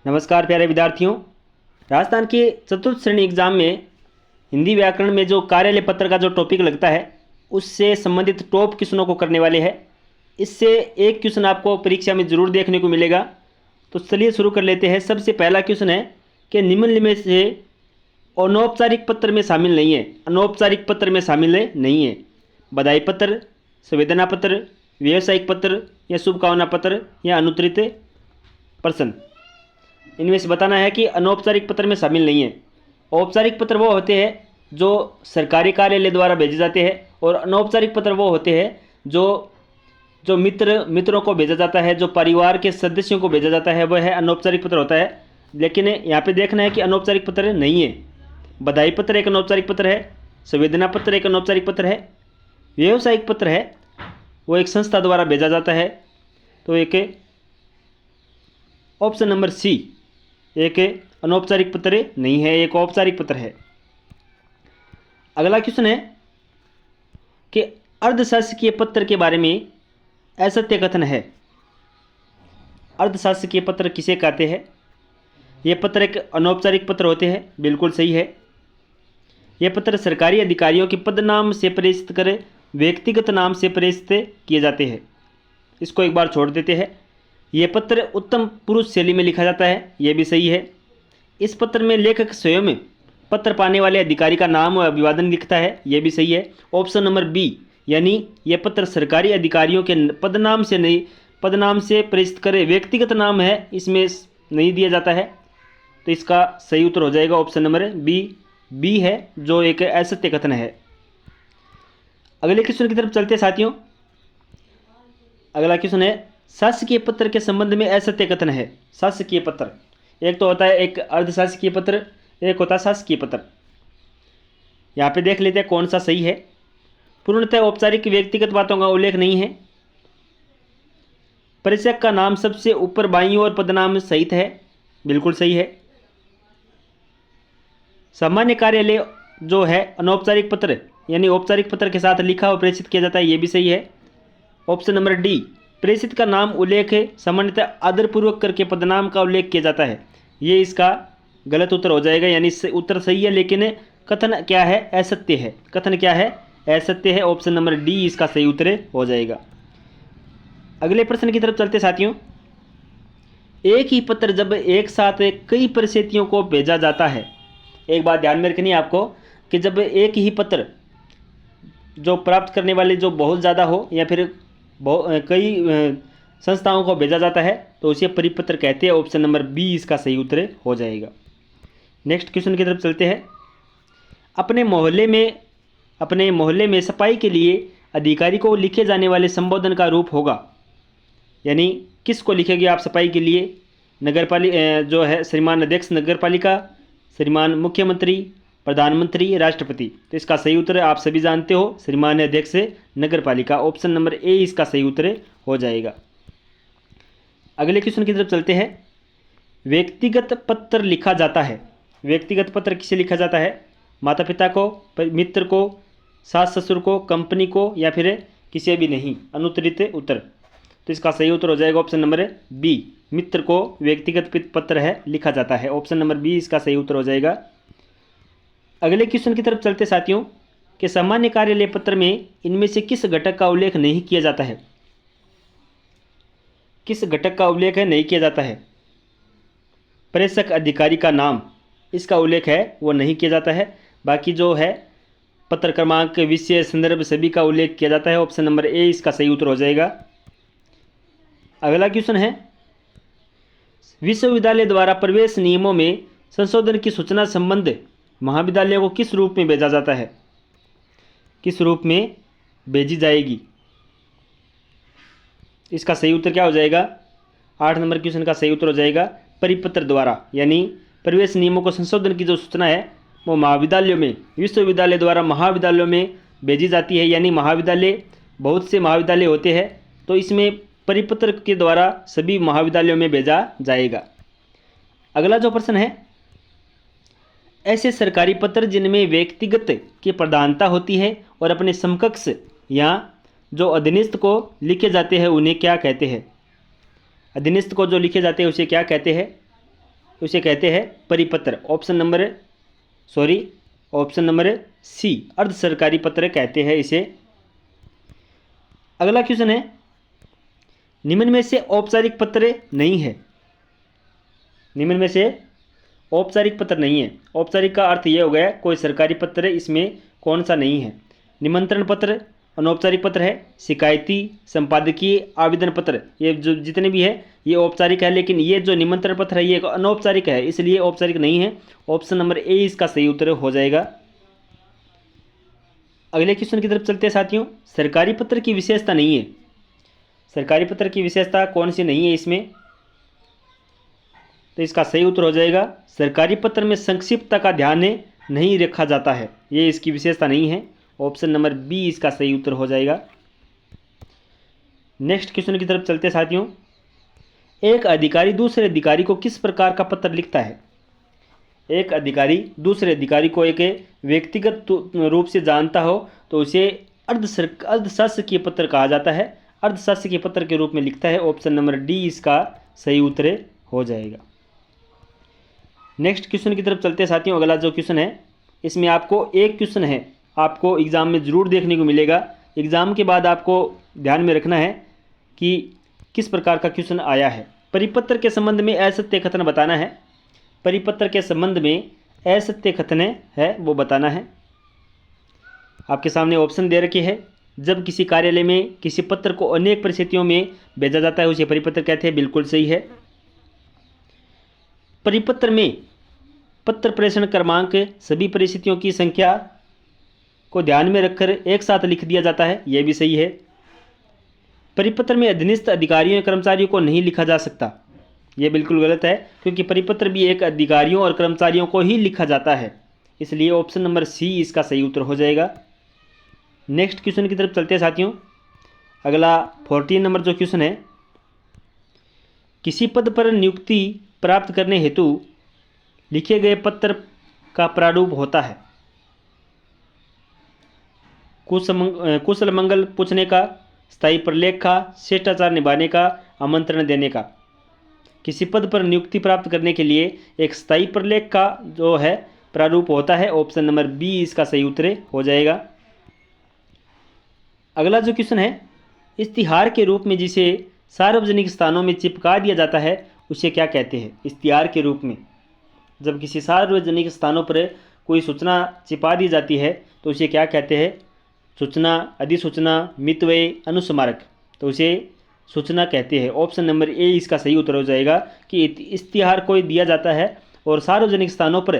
नमस्कार प्यारे विद्यार्थियों। राजस्थान के चतुर्थ श्रेणी एग्जाम में हिंदी व्याकरण में जो कार्यालय पत्र का जो टॉपिक लगता है उससे संबंधित टॉप क्वेश्चनों को करने वाले हैं। इससे एक क्वेश्चन आपको परीक्षा में ज़रूर देखने को मिलेगा। तो चलिए शुरू कर लेते हैं। सबसे पहला क्वेश्चन है कि निम्न में से अनौपचारिक पत्र में शामिल नहीं है। अनौपचारिक पत्र में शामिल नहीं है बधाई पत्र, संवेदना पत्र, व्यावसायिक पत्र या शुभकामना पत्र या अनुत्तरित प्रश्न। इनमें से बताना है कि अनौपचारिक पत्र में शामिल नहीं है। औपचारिक पत्र वो होते हैं जो सरकारी कार्यालय द्वारा भेजे जाते हैं और अनौपचारिक पत्र वो होते हैं जो जो मित्रों को भेजा जाता है, जो परिवार के सदस्यों को भेजा जाता है, वह है अनौपचारिक पत्र होता है। लेकिन यहाँ पे देखना है कि अनौपचारिक पत्र नहीं है। बधाई पत्र एक अनौपचारिक पत्र है, संवेदना पत्र एक अनौपचारिक पत्र है, व्यावसायिक पत्र है वो एक संस्था द्वारा भेजा जाता है। तो एक ऑप्शन नंबर सी एक अनौपचारिक पत्र नहीं है, एक औपचारिक पत्र है। अगला क्वेश्चन है कि अर्धशासकीय पत्र के बारे में असत्य कथन है। अर्धशासकीय पत्र किसे कहते हैं? ये पत्र एक अनौपचारिक पत्र होते हैं, बिल्कुल सही है। ये पत्र सरकारी अधिकारियों के पद नाम से प्रेषित कर व्यक्तिगत नाम से प्रेषित किए जाते हैं। इसको एक बार छोड़ देते हैं। ये पत्र उत्तम पुरुष शैली में लिखा जाता है, ये भी सही है। इस पत्र में लेखक स्वयं पत्र पाने वाले अधिकारी का नाम और अभिवादन लिखता है, ये भी सही है। ऑप्शन नंबर बी यानी ये पत्र सरकारी अधिकारियों के पदनाम से नहीं, पदनाम से प्रेषित करे, व्यक्तिगत नाम है इसमें नहीं दिया जाता है। तो इसका सही उत्तर हो जाएगा ऑप्शन नंबर बी है जो एक असत्य कथन है। अगले क्वेश्चन की तरफ चलते साथियों। अगला क्वेश्चन है शासकीय पत्र के संबंध में असत्य कथन है। शासकीय पत्र एक तो होता है एक अर्धशासकीय पत्र, एक होता है शासकीय पत्र। यहाँ पे देख लेते हैं कौन सा सही है। पूर्णतः औपचारिक व्यक्तिगत बातों का उल्लेख नहीं है। प्रेषक का नाम सबसे ऊपर बाईं ओर पदनाम सहित है, बिल्कुल सही है। सामान्य कार्यालय जो है अनौपचारिक पत्र यानी औपचारिक पत्र के साथ लिखा और प्रेषित किया जाता है, ये भी सही है। ऑप्शन नंबर डी प्रेषित का नाम उल्लेख सामान्यतः आदरपूर्वक करके पदनाम का उल्लेख किया जाता है, ये इसका गलत उत्तर हो जाएगा। यानी उत्तर सही है लेकिन कथन क्या है? असत्य है। कथन क्या है? असत्य है। ऑप्शन नंबर डी इसका सही उत्तर हो जाएगा। अगले प्रश्न की तरफ चलते साथियों। एक ही पत्र जब एक साथ कई परिस्थितियों को भेजा जाता है, एक बात ध्यान में रखनी है आपको कि जब एक ही पत्र जो प्राप्त करने वाले जो बहुत ज़्यादा हो या फिर कई संस्थाओं को भेजा जाता है तो उसे परिपत्र कहते हैं। ऑप्शन नंबर बी इसका सही उत्तर हो जाएगा। नेक्स्ट क्वेश्चन की तरफ चलते हैं। अपने मोहल्ले में सफाई के लिए अधिकारी को लिखे जाने वाले संबोधन का रूप होगा, यानी किसको लिखेंगे आप सफाई के लिए? नगरपालिका जो है श्रीमान अध्यक्ष नगरपालिका, श्रीमान मुख्यमंत्री, प्रधानमंत्री, राष्ट्रपति। तो इसका सही उत्तर आप सभी जानते हो, श्रीमान अध्यक्ष नगरपालिका। ऑप्शन नंबर ए इसका सही उत्तर हो जाएगा। अगले क्वेश्चन की तरफ चलते हैं। व्यक्तिगत पत्र लिखा जाता है। व्यक्तिगत पत्र किसे लिखा जाता है? माता पिता को, मित्र को, सास ससुर को, कंपनी को या फिर किसी भी नहीं? अनुत्तरित उत्तर। तो इसका सही उत्तर हो जाएगा ऑप्शन नंबर बी, मित्र को व्यक्तिगत पत्र है लिखा जाता है। ऑप्शन नंबर बी इसका सही उत्तर हो जाएगा। अगले क्वेश्चन की तरफ चलते साथियों कि सामान्य कार्यालय पत्र में इनमें से किस घटक का उल्लेख नहीं किया जाता है? किस घटक का उल्लेख है नहीं किया जाता है? प्रेषक अधिकारी का नाम, इसका उल्लेख है वो नहीं किया जाता है। बाकी जो है पत्र क्रमांक, विषय, संदर्भ सभी का उल्लेख किया जाता है। ऑप्शन नंबर ए इसका सही उत्तर हो जाएगा। अगला क्वेश्चन है विश्वविद्यालय द्वारा प्रवेश नियमों में संशोधन की सूचना संबंध महाविद्यालयों को किस रूप में भेजा जाता है? किस रूप में भेजी जाएगी? इसका सही उत्तर क्या हो जाएगा? 8 नंबर क्वेश्चन का सही उत्तर हो जाएगा परिपत्र द्वारा। यानी प्रवेश नियमों को संशोधन की जो सूचना है वो महाविद्यालयों में, विश्वविद्यालय द्वारा महाविद्यालयों में भेजी जाती है। यानी महाविद्यालय, बहुत से महाविद्यालय होते हैं तो इसमें परिपत्र के द्वारा सभी महाविद्यालयों में भेजा जाएगा। अगला जो प्रश्न है, ऐसे सरकारी पत्र जिनमें व्यक्तिगत की प्रधानता होती है और अपने समकक्ष या जो अधीनस्थ को लिखे जाते हैं उन्हें क्या कहते हैं? अधीनस्थ को जो लिखे जाते हैं उसे क्या कहते हैं? उसे कहते हैं परिपत्र। ऑप्शन नंबर सी अर्ध सरकारी पत्र कहते हैं इसे। अगला क्वेश्चन है, निम्न में से औपचारिक पत्र नहीं है। निम्न में से औपचारिक पत्र नहीं है। औपचारिक का अर्थ यह हो गया कोई सरकारी पत्र है, इसमें कौन सा नहीं है? निमंत्रण पत्र अनौपचारिक पत्र है, शिकायती, संपादकीय, आवेदन पत्र, ये जो जितने भी है ये औपचारिक है, लेकिन ये जो निमंत्रण पत्र है ये अनौपचारिक है, इसलिए औपचारिक नहीं है। ऑप्शन नंबर ए इसका सही उत्तर हो जाएगा। अगले क्वेश्चन की तरफ चलते हैं साथियों। सरकारी पत्र की विशेषता नहीं है। सरकारी पत्र की विशेषता कौन सी नहीं है इसमें? तो इसका सही उत्तर हो जाएगा सरकारी पत्र में संक्षिप्तता का ध्यान नहीं रखा जाता है, ये इसकी विशेषता नहीं है। ऑप्शन नंबर बी इसका सही उत्तर हो जाएगा। नेक्स्ट क्वेश्चन की तरफ चलते हैं साथियों। एक अधिकारी दूसरे अधिकारी को किस प्रकार का पत्र लिखता है? एक अधिकारी दूसरे अधिकारी को एक व्यक्तिगत रूप से जानता हो तो उसे अर्धशासकीय पत्र कहा जाता है, अर्धशासकीय पत्र के रूप में लिखता है। ऑप्शन नंबर डी इसका सही उत्तर हो जाएगा। नेक्स्ट क्वेश्चन की तरफ चलते हैं साथियों। अगला जो क्वेश्चन है इसमें आपको एक क्वेश्चन है, आपको एग्जाम में ज़रूर देखने को मिलेगा। एग्जाम के बाद आपको ध्यान में रखना है कि किस प्रकार का क्वेश्चन आया है। परिपत्र के संबंध में असत्य कथन बताना है। परिपत्र के संबंध में असत्य कथन है वो बताना है। आपके सामने ऑप्शन दे रखे है। जब किसी कार्यालय में किसी पत्र को अनेक परिस्थितियों में भेजा जाता है उसे परिपत्र कहते हैं, बिल्कुल सही है। परिपत्र में पत्र प्रेषण क्रमांक सभी परिस्थितियों की संख्या को ध्यान में रखकर एक साथ लिख दिया जाता है, यह भी सही है। परिपत्र में अधीनस्थ अधिकारियों या कर्मचारियों को नहीं लिखा जा सकता, यह बिल्कुल गलत है, क्योंकि परिपत्र भी एक अधिकारियों और कर्मचारियों को ही लिखा जाता है, इसलिए ऑप्शन नंबर सी इसका सही उत्तर हो जाएगा। नेक्स्ट क्वेश्चन की तरफ चलते हैं साथियों। अगला 14 नंबर जो क्वेश्चन है, किसी पद पर नियुक्ति प्राप्त करने हेतु लिखे गए पत्र का प्रारूप होता है कुशल मंगल पूछने का, स्थायी प्रलेख का, शिष्टाचार निभाने का, आमंत्रण देने का। किसी पद पर नियुक्ति प्राप्त करने के लिए एक स्थायी प्रलेख का जो है प्रारूप होता है। ऑप्शन नंबर बी इसका सही उत्तर हो जाएगा। अगला जो क्वेश्चन है, इश्तिहार के रूप में जिसे सार्वजनिक स्थानों में चिपका दिया जाता है उसे क्या कहते हैं? इश्तिहार के रूप में जब किसी सार्वजनिक स्थानों पर कोई सूचना चिपा दी जाती है तो उसे क्या कहते हैं? सूचना, अधिसूचना, मितव्यय, अनुस्मारक, तो उसे सूचना कहते हैं। ऑप्शन नंबर ए इसका सही उत्तर हो जाएगा कि इश्तिहार कोई दिया जाता है और सार्वजनिक स्थानों पर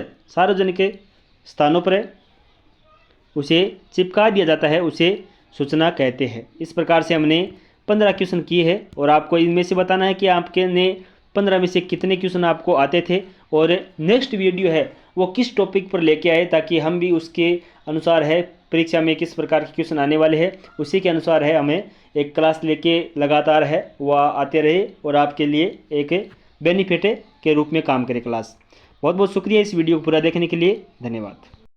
उसे चिपका दिया जाता है, उसे सूचना कहते हैं। इस प्रकार से हमने 15 क्वेश्चन किए हैं और आपको इनमें से बताना है कि आपके ने 15 में से कितने क्वेश्चन आपको आते थे और नेक्स्ट वीडियो है वो किस टॉपिक पर लेके आए, ताकि हम भी उसके अनुसार है परीक्षा में किस प्रकार के क्वेश्चन आने वाले हैं उसी के अनुसार है हमें एक क्लास लेके लगातार है वह आते रहे और आपके लिए एक बेनिफिट के रूप में काम करे क्लास। बहुत बहुत शुक्रिया इस वीडियो को पूरा देखने के लिए, धन्यवाद।